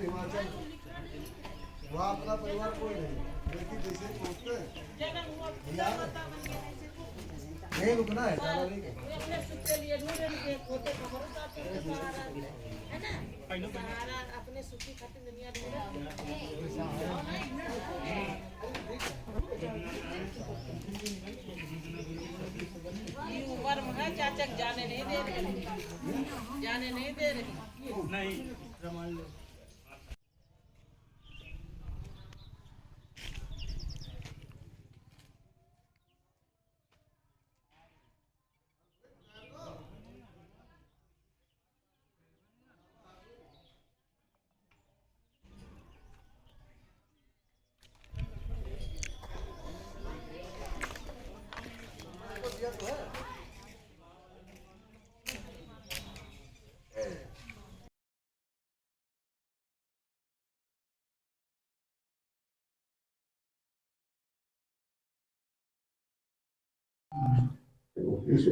हिमाचल, वहाँ अपना परिवार कोई नहीं, बेटी जैसे पहुँचते नहीं रुकना है, जाना नहीं है। अपने सुखी खातिर दुनिया उम्र में चाचक जाने नहीं दे रहे, जाने नहीं दे रहे। नहीं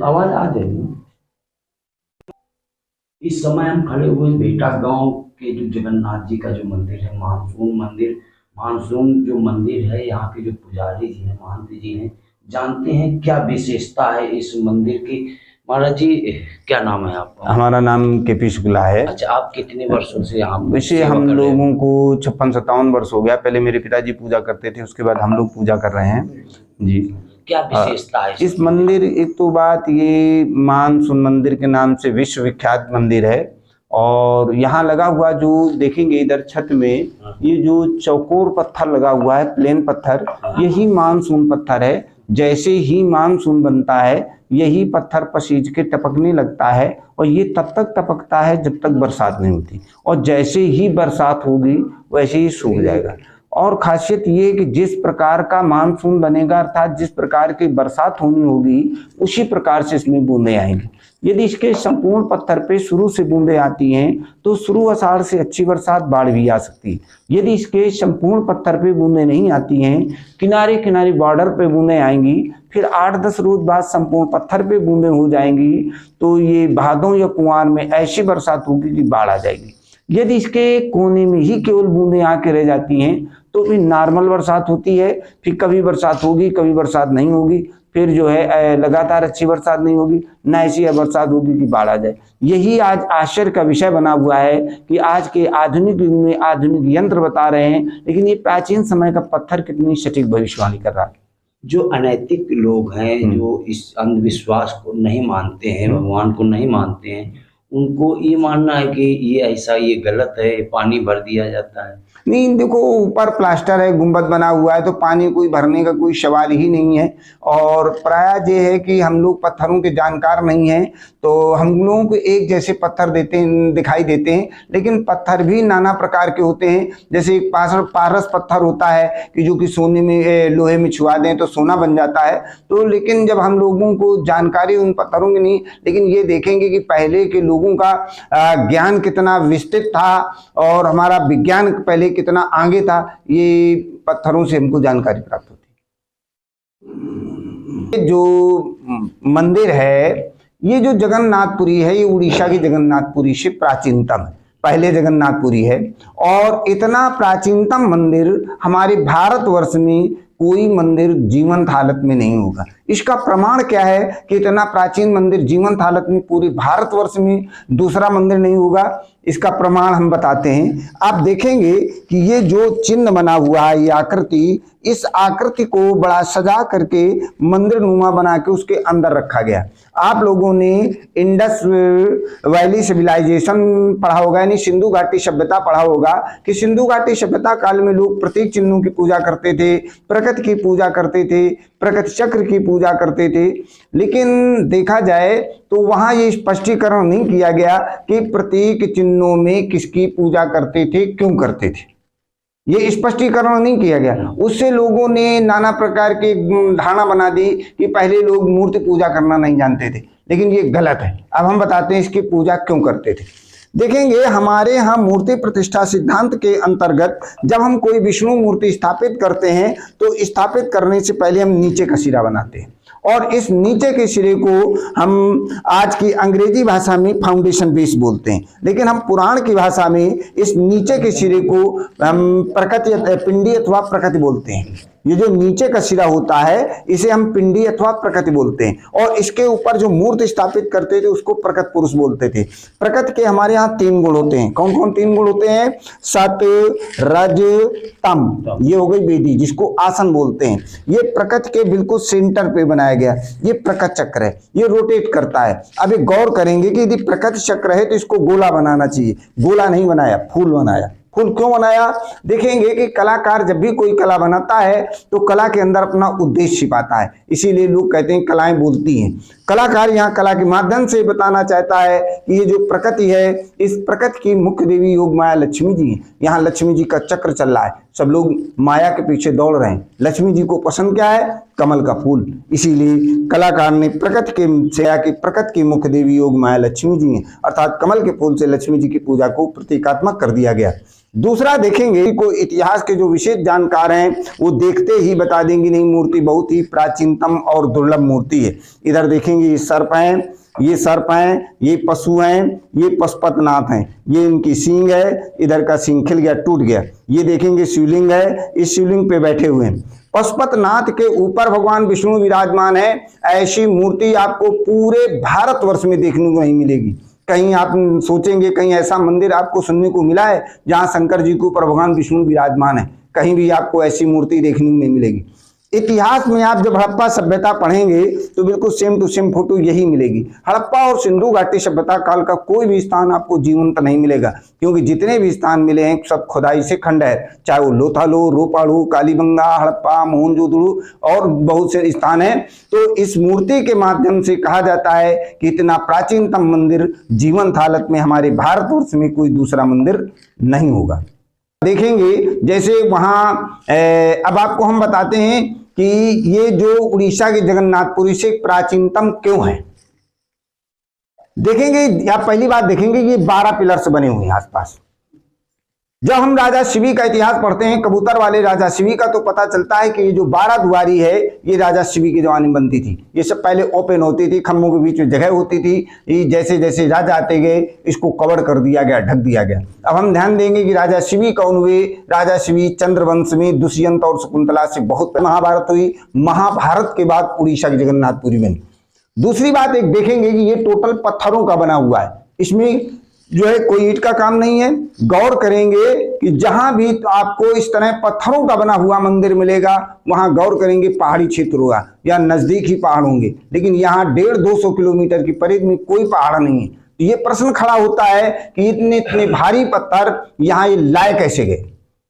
आवाज आ जाएगी। इस समय हम खड़े हुए बेटा गांव के जो जगन्नाथ जी का जो मंदिर है, मानसून जो मंदिर है, यहाँ के जो पुजारी जी हैं, महंत जी हैं, जानते हैं क्या विशेषता है इस मंदिर की। महाराज जी, क्या नाम है आपका? हमारा नाम केपी शुक्ला है। अच्छा, आप कितने वर्षों से यहाँ वैसे हम लोगों को 56-57 वर्ष हो गया। पहले मेरे पिताजी पूजा करते थे, उसके बाद हम लोग पूजा कर रहे हैं जी। क्या विशेषता है इस मंदिर? एक तो बात ये, मानसून मंदिर के नाम से विश्व विख्यात मंदिर है। और यहाँ लगा हुआ जो देखेंगे इधर छत में, ये जो चौकोर पत्थर लगा हुआ है, प्लेन पत्थर, यही मानसून पत्थर है। जैसे ही मानसून बनता है, यही पत्थर पसीज के टपकने लगता है, और ये तब तक टपकता है जब तक बरसात नहीं होती, और जैसे ही बरसात होगी वैसे ही सूख जाएगा। और खासियत ये है कि जिस प्रकार का मानसून बनेगा, अर्थात जिस प्रकार की बरसात होनी होगी, उसी प्रकार से इसमें बूंदें आएंगी। यदि इसके संपूर्ण पत्थर पे शुरू से बूंदें आती हैं तो शुरू आषाढ़ से अच्छी बरसात, बाढ़ भी आ सकती है। यदि इसके संपूर्ण पत्थर पे बूंदें नहीं आती हैं, किनारे किनारे बॉर्डर पे बूंदें आएंगी, फिर 8-10 रोज बाद संपूर्ण पत्थर पे बूंदें हो जाएंगी, तो ये भादों या कुंवार में ऐसी बरसात होगी कि बाढ़ आ जाएगी। यदि इसके कोने में ही केवल बूंदें आके रह जाती हैं तो फिर नॉर्मल बरसात होती है, फिर कभी बरसात होगी, कभी बरसात नहीं होगी, फिर जो है लगातार अच्छी बरसात नहीं होगी, न ऐसी बरसात होगी कि बाढ़ आ जाए। यही आज आश्चर्य का विषय बना हुआ है कि आज के आधुनिक युग में आधुनिक यंत्र बता रहे हैं, लेकिन ये प्राचीन समय का पत्थर कितनी सटीक भविष्यवाणी कर रहा है। जो अनैतिक लोग हैं, जो इस अंधविश्वास को नहीं मानते हैं, भगवान को नहीं मानते हैं, उनको ये मानना है कि ये ऐसा, ये गलत है, पानी भर दिया जाता है। नहीं, देखो ऊपर प्लास्टर है, गुंबद बना हुआ है, तो पानी कोई भरने का कोई सवाल ही नहीं है। और प्रायः ये है कि हम लोग पत्थरों के जानकार नहीं हैं, तो हम लोगों को एक जैसे पत्थर दिखाई देते हैं, लेकिन पत्थर भी नाना प्रकार के होते हैं। जैसे एक पारस पत्थर होता है कि जो कि सोने में, लोहे में छुआ दें तो सोना बन जाता है। तो लेकिन जब हम लोगों को जानकारी उन पत्थरों की नहीं, लेकिन ये देखेंगे कि पहले के लोगों का ज्ञान कितना विस्तृत था और हमारा विज्ञान पहले कितना आगे था, ये पत्थरों से हमको जानकारी प्राप्त होती है। जो मंदिर है, ये जो जगन्नाथपुरी है, ये उड़ीसा की जगन्नाथपुरी से प्राचीनतम है, पहले जगन्नाथपुरी है। और इतना प्राचीनतम मंदिर हमारे भारतवर्ष में कोई मंदिर जीवंत हालत में नहीं होगा। इसका प्रमाण क्या है कि इतना प्राचीन मंदिर जीवंत हालत में पूरे भारतवर्ष में दूसरा मंदिर नहीं होगा? इसका प्रमाण हम बताते हैं। आप देखेंगे कि ये जो चिन्ह बना हुआ है, ये आकृति, इस आकृति को बड़ा सजा करके मंदिर नुमा बना के उसके अंदर रखा गया। आप लोगों ने इंडस वैली सिविलाइजेशन पढ़ा होगा, यानी सिंधु घाटी सभ्यता पढ़ा होगा कि सिंधु घाटी सभ्यता काल में लोग प्रतीक चिन्हों की पूजा करते थे, प्रकृति की पूजा करते थे, प्रकृति चक्र की पूजा करते थे। लेकिन देखा जाए तो वहां ये स्पष्टीकरण नहीं किया गया कि प्रतीक चिन्हों में किसकी पूजा करते थे, क्यों करते थे, ये स्पष्टीकरण नहीं किया गया। उससे लोगों ने नाना प्रकार की धारणा बना दी कि पहले लोग मूर्ति पूजा करना नहीं जानते थे, लेकिन ये गलत है। अब हम बताते हैं इसकी पूजा क्यों करते थे। देखेंगे हमारे यहाँ मूर्ति प्रतिष्ठा सिद्धांत के अंतर्गत जब हम कोई विष्णु मूर्ति स्थापित करते हैं तो स्थापित करने से पहले हम नीचे का सिरा बनाते हैं, और इस नीचे के सिरे को हम आज की अंग्रेजी भाषा में फाउंडेशन बेस बोलते हैं, लेकिन हम पुराण की भाषा में इस नीचे के सिरे को हम प्रकृति पिंडी अथवा प्रकृति बोलते हैं। ये जो नीचे का सिरा होता है इसे हम पिंडी अथवा प्रकृति बोलते हैं, और इसके ऊपर जो मूर्ति स्थापित करते थे उसको प्रकृत पुरुष बोलते थे। प्रकृति के हमारे यहाँ 3 गुण होते हैं। कौन कौन 3 गुण होते हैं? सत, रज, तम। ये हो गई वेदी, जिसको आसन बोलते हैं। ये प्रकृति के बिल्कुल सेंटर पे बनाया गया, ये प्रकृति चक्र है, ये रोटेट करता है। अभी गौर करेंगे कि यदि प्रकृति चक्र है तो इसको गोला बनाना चाहिए, गोला नहीं बनाया, फूल बनाया। फूल क्यों बनाया? देखेंगे कि कलाकार जब भी कोई कला बनाता है तो कला के अंदर अपना उद्देश्य छिपाता है, इसीलिए लोग कहते हैं कलाएं बोलती हैं। कलाकार यहाँ कला के माध्यम से बताना चाहता है कि ये जो प्रकृति है, इस प्रकृति की मुख्य देवी योग माया लक्ष्मी जी है। यहाँ लक्ष्मी जी का चक्र चल रहा है, सब लोग माया के पीछे दौड़ रहे हैं। लक्ष्मी जी को पसंद क्या है? कमल का फूल। इसीलिए कलाकार ने प्रकृति की मुख्य देवी योग माया लक्ष्मी जी है, अर्थात कमल के फूल से लक्ष्मी जी की पूजा को प्रतीकात्मक कर दिया गया। दूसरा देखेंगे को इतिहास के जो विशेष जानकार हैं वो देखते ही बता देंगे, नहीं मूर्ति बहुत ही प्राचीनतम और दुर्लभ मूर्ति है। इधर देखेंगे ये सर्प हैं, ये सर्प हैं, ये पशु हैं, ये पशुपतिनाथ हैं, ये इनकी सींग है, इधर का सींग खिल गया, टूट गया। ये देखेंगे शिवलिंग है, इस शिवलिंग पे बैठे हुए हैं। पशुपतिनाथ के ऊपर भगवान विष्णु विराजमान है। ऐसी मूर्ति आपको पूरे भारतवर्ष में देखने को नहीं मिलेगी। कहीं आप सोचेंगे कहीं ऐसा मंदिर आपको सुनने को मिला है जहां शंकर जी के ऊपर भगवान विष्णु विराजमान है? कहीं भी आपको ऐसी मूर्ति देखने को नहीं मिलेगी। इतिहास में आप जब हड़प्पा सभ्यता पढ़ेंगे तो बिल्कुल सेम टू सेम फोटो यही मिलेगी। हड़प्पा और सिंधु घाटी सभ्यता काल का कोई भी स्थान आपको जीवंत नहीं मिलेगा, क्योंकि जितने भी स्थान मिले हैं सब खुदाई से खंडहर, चाहे वो लोथालो, रोपाड़ू, कालीबंगा, हड़प्पा, मोहनजोदड़ो और बहुत से स्थान हैं। तो इस मूर्ति के माध्यम से कहा जाता है कि इतना प्राचीनतम मंदिर जीवंत हालत में हमारे भारतवर्ष में कोई दूसरा मंदिर नहीं होगा। देखेंगे जैसे वहां अब आपको हम बताते हैं कि ये जो उड़ीसा के जगन्नाथपुरी से प्राचीनतम क्यों है। देखेंगे आप पहली बात देखेंगे ये 12 पिलर्स बने हुए हैं आसपास। जब हम राजा शिवी का इतिहास पढ़ते हैं, कबूतर वाले राजा शिवी का, तो पता चलता है कि ये जो 12 दुआरी है ये राजा शिवी के जमाने में बनती थी। ये सब पहले ओपन होती थी, खम्भों के बीच में जगह होती थी। जैसे जैसे राजा आते गए इसको कवर कर दिया गया, ढक दिया गया। अब हम ध्यान देंगे कि राजा शिवी कौन हुए? राजा शिवी चंद्रवंश में दुष्यंत और शकुंतला से बहुत महाभारत हुई। महाभारत के बाद उड़ीसा की जगन्नाथपुरी बनी। दूसरी बात एक देखेंगे कि ये टोटल पत्थरों का बना हुआ है, इसमें जो है कोई ईंट का काम नहीं है। गौर करेंगे कि जहां भी आपको इस तरह पत्थरों का बना हुआ मंदिर मिलेगा वहां गौर करेंगे पहाड़ी क्षेत्र होगा या नजदीक ही पहाड़ होंगे, लेकिन यहाँ 150-200 किलोमीटर की परिधि में कोई पहाड़ नहीं है। तो ये प्रश्न खड़ा होता है कि इतने इतने भारी पत्थर यहाँ ये लाए कैसे गए?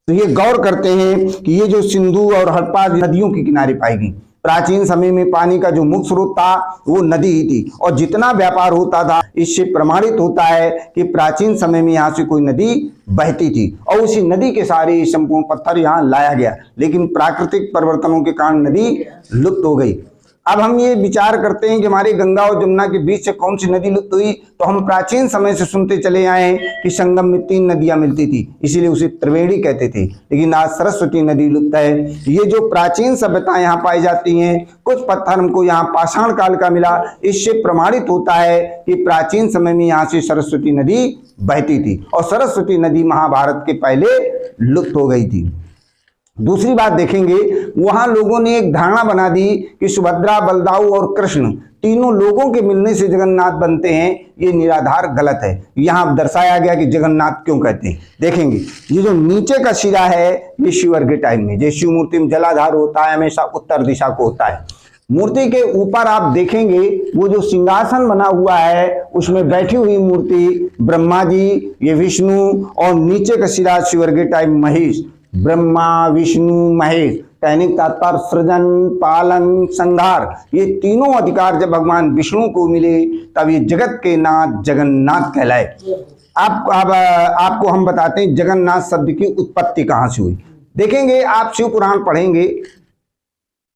तो ये गौर करते हैं कि ये जो सिंधु और हड़प्पा नदियों के किनारे पाई गई। प्राचीन समय में पानी का जो मुख्य स्रोत था वो नदी ही थी, और जितना व्यापार होता था इससे प्रमाणित होता है कि प्राचीन समय में यहाँ से कोई नदी बहती थी और उसी नदी के सारे संपूर्ण पत्थर यहाँ लाया गया। लेकिन प्राकृतिक परिवर्तनों के कारण नदी लुप्त हो गई। अब हम ये विचार करते हैं कि हमारी गंगा और जमुना के बीच से कौन सी नदी लुप्त हुई, तो हम प्राचीन समय से सुनते चले आए हैं कि संगम में 3 नदियां मिलती थी, इसीलिए उसे त्रिवेणी कहते थे। लेकिन आज सरस्वती नदी लुप्त है। ये जो प्राचीन सभ्यता यहाँ पाई जाती हैं, कुछ पत्थर हमको यहाँ पाषाण काल का मिला, इससे प्रमाणित होता है कि प्राचीन समय में यहाँ से सरस्वती नदी बहती थी और सरस्वती नदी महाभारत के पहले लुप्त हो गई थी। दूसरी बात देखेंगे, वहां लोगों ने एक धारणा बना दी कि सुभद्रा, बलदाऊ और कृष्ण तीनों लोगों के मिलने से जगन्नाथ बनते हैं। ये निराधार गलत है। यहाँ दर्शाया गया कि जगन्नाथ क्यों कहते हैं। देखेंगे ये जो नीचे का सिरा है ये शिवर के टाइम में, जैसे शिव मूर्ति में जलाधार होता है हमेशा उत्तर दिशा को होता है। मूर्ति के ऊपर आप देखेंगे वो जो सिंहासन बना हुआ है उसमें बैठी हुई मूर्ति ब्रह्मा जी, ये विष्णु, और नीचे का सिरा शिवर के टाइम महेश। ब्रह्मा, विष्णु, महेश, दैनिक तात्पर्य सृजन, पालन, संहार, ये तीनों अधिकार जब भगवान विष्णु को मिले तब ये जगत के नाथ जगन्नाथ कहलाए। आपको हम बताते हैं जगन्नाथ शब्द की उत्पत्ति कहां से हुई। देखेंगे आप शिव पुराण पढ़ेंगे,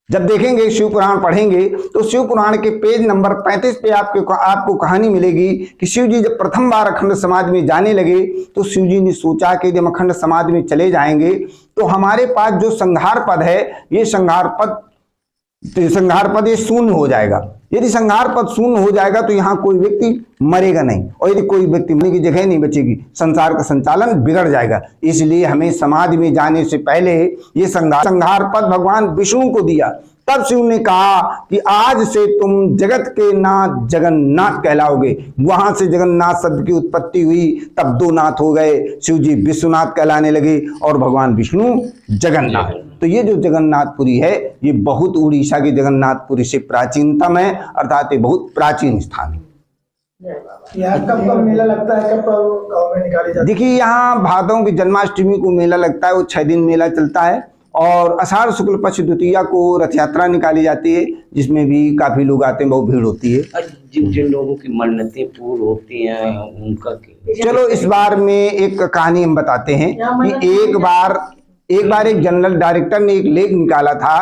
जब देखेंगे शिव पुराण पढ़ेंगे तो शिव पुराण के पेज नंबर 35 पे आपको कहानी मिलेगी कि शिव जी जब प्रथम बार अखंड समाधि में जाने लगे तो शिव जी ने सोचा कि जब अखंड समाधि में चले जाएंगे तो हमारे पास जो संहार पद है, ये संहार पद तो संहार पद ये शून्य हो जाएगा। यदि संहार पद शून्य हो जाएगा तो यहाँ कोई व्यक्ति मरेगा नहीं, और यदि कोई व्यक्ति मरने की जगह नहीं बचेगी, संसार का संचालन बिगड़ जाएगा। इसलिए हमें समाधि में जाने से पहले ये संहार पद भगवान विष्णु को दिया। तब शिव ने कहा कि आज से तुम जगत के नाथ जगन्नाथ कहलाओगे। वहां से जगन्नाथ शब्द की उत्पत्ति हुई, तब दो नाथ हो गए, शिव जी विश्वनाथ कहलाने लगे और भगवान विष्णु जगन्नाथ। तो ये जो जगन्नाथपुरी है ये बहुत उड़ीसा के जगन्नाथपुरी से प्राचीनतम है, अर्थात ये बहुत प्राचीन स्थान है। यहाँ कब मेला लगता है, कब गाँव में निकाली जाती है? देखिए यहाँ भादों की जन्माष्टमी को मेला लगता है, वो 6 दिन मेला चलता है, और आषाढ़ शुक्ल पक्ष द्वितीया को रथ यात्रा निकाली जाती है, जिसमें भी काफी लोग आते हैं, बहुत भीड़ होती है। जिन जिन लोगों की मन्नतें पूर्ण होती हैं उनका चलो इस बार में एक कहानी हम बताते हैं कि एक बार एक जनरल डायरेक्टर ने एक लेख निकाला था।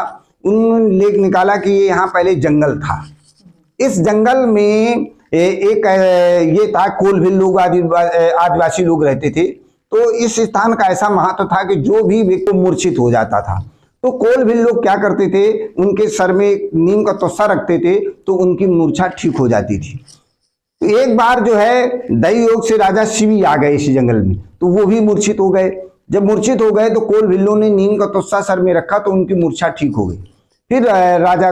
उन्होंने लेख निकाला कि ये यहाँ पहले जंगल था। इस जंगल में एक ये था, कोलभिल लोग आदिवासी लोग रहते थे। तो इस स्थान का ऐसा महत्व था कि जो भी व्यक्ति मूर्छित हो जाता था तो कोलभिल लोग क्या करते थे, उनके सर में नीम का तोसा रखते थे तो उनकी मूर्छा ठीक हो जाती थी। तो एक बार जो है दैव योग से राजा शिवी आ गए इस जंगल में, तो वो भी मूर्छित हो गए। जब मूर्छित हो गए तो कोलभिल्लों ने नीम का तोसा सर में रखा तो उनकी मूर्छा ठीक हो गई। फिर राजा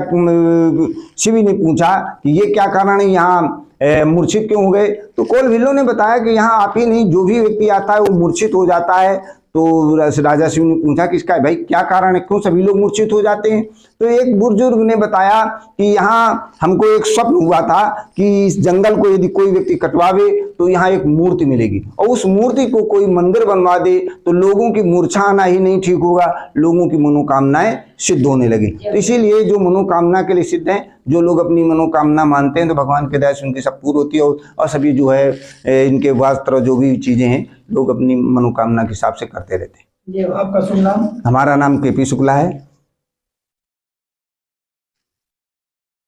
शिवी ने पूछा कि ये क्या कारण है, यहाँ मूर्छित क्यों हो गए? तो कोलभिल्लों ने बताया कि यहाँ आप ही नहीं, जो भी व्यक्ति आता है वो मूर्छित हो जाता है। तो राजा शिव ने पूछा कि इसका भाई क्या कारण है, क्यों सभी लोग मूर्छित हो जाते हैं? तो एक बुजुर्ग ने बताया कि यहाँ हमको एक स्वप्न हुआ था कि इस जंगल को यदि कोई व्यक्ति कटवावे तो यहाँ एक मूर्ति मिलेगी, और उस मूर्ति को कोई मंदिर बनवा दे तो लोगों की मूर्छा आना ही नहीं ठीक होगा, लोगों की मनोकामनाएं सिद्ध होने लगी। तो इसीलिए जो मनोकामना के लिए सिद्ध है, जो लोग अपनी मनोकामना मानते हैं तो भगवान के दया से उनकी सब पूरी होती है। और सभी जो है इनके वस्त्र जो भी चीजें हैं लोग अपनी मनोकामना के हिसाब से करते रहते हैं। आपका शुभ नाम? हमारा नाम KP शुक्ला है।